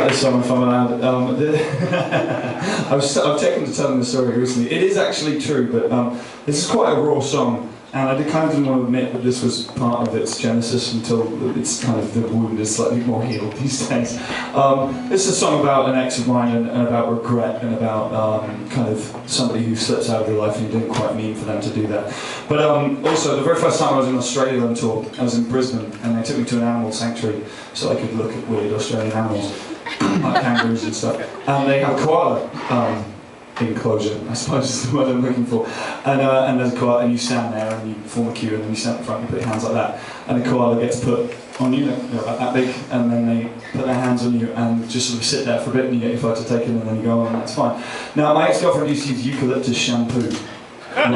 about this song if I'm allowed. I've taken to telling the story recently. It is actually true, but this is quite a raw song, and I kind of didn't want to admit that this was part of its genesis until it's kind of the wound is slightly more healed these days. This is a song about an ex of mine and about regret and about kind of somebody who slips out of your life and you didn't quite mean for them to do that. But also, the very first time I was in Australia on tour, I was in Brisbane, and they took me to an animal sanctuary so I could look at weird Australian animals, like kangaroos and stuff. And they have a koala enclosure, I suppose is the word I'm looking for. And there's a koala, and you stand there and you form a queue, and then you stand in front and you put your hands like that. And the koala gets put on you, they're about that big, and then they put their hands on you and just sort of sit there for a bit, and you get your photo taken, and then you go on, and that's fine. Now, my ex-girlfriend used to use eucalyptus shampoo. And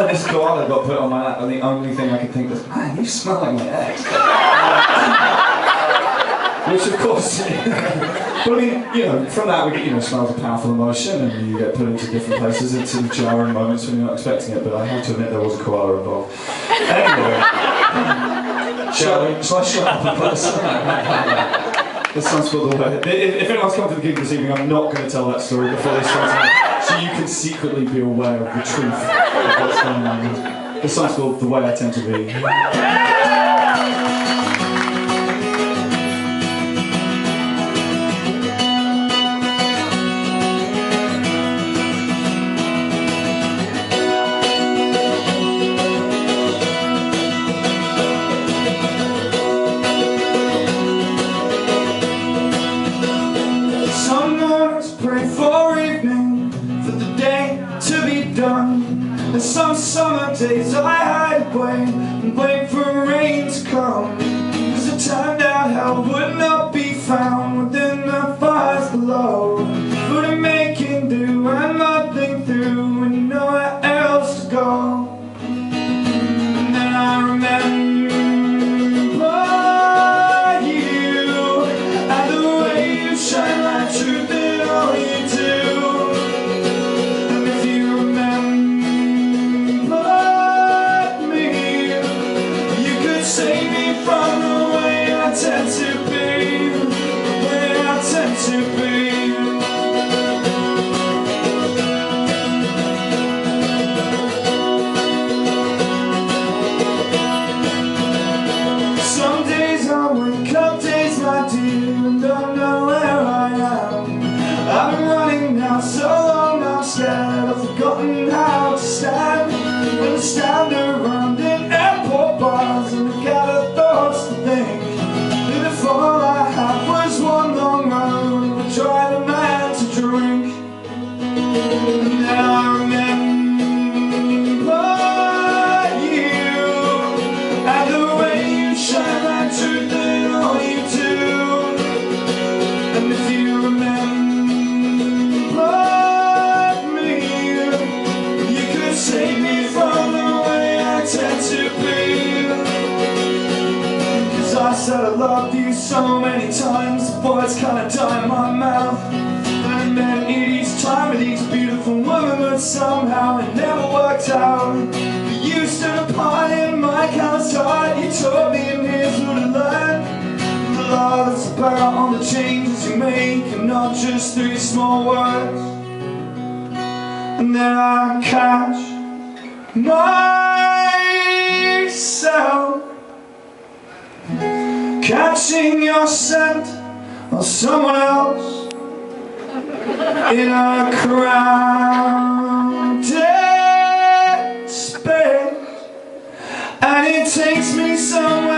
this koala got put on my lap, and the only thing I could think was, man, you smell like my ex. Which of course, but I mean, you know, from that we get, smells of powerful emotion, and you get put into different places. It's in jarring moments when you're not expecting it, but I have to admit there was a koala involved. Anyway, shall I shut up and play the song? This sounds called The Way. If anyone's come to the gig this evening, I'm not going to tell that story before they start tonight, so you can secretly be aware of the truth of what's going on. This song's called The Way I Tend to Be. And some summer days I hide away and wait for rain to come, 'cause it turned out hell would not be found within the fires below. But I'm making do and nothing through, and you know where else to go. And then I remember you and the way you shine like truth in all you do. Save me from the way I tend to be, the way I tend to be. Some days I wake up, days my dear, and don't know where I am. I've been running now so long I'm scared, I've forgotten how to stand. When I stand around in airport bars and I gather thoughts to think, that if all I had was one long road, I would try the man to drink. And then I remember you and the way you shine like truth in all you do. And if you remember me, you could save me from the way I tend to be. I said I loved you so many times, the words kinda died in my mouth. And then each time with each beautiful woman, but somehow it never worked out. You stood apart in my callous heart, you taught me and here's what I learned. The love that's about all the changes you make, and not just 3 small words. And then I catch myself catching your scent or someone else in a crowded space, and it takes me somewhere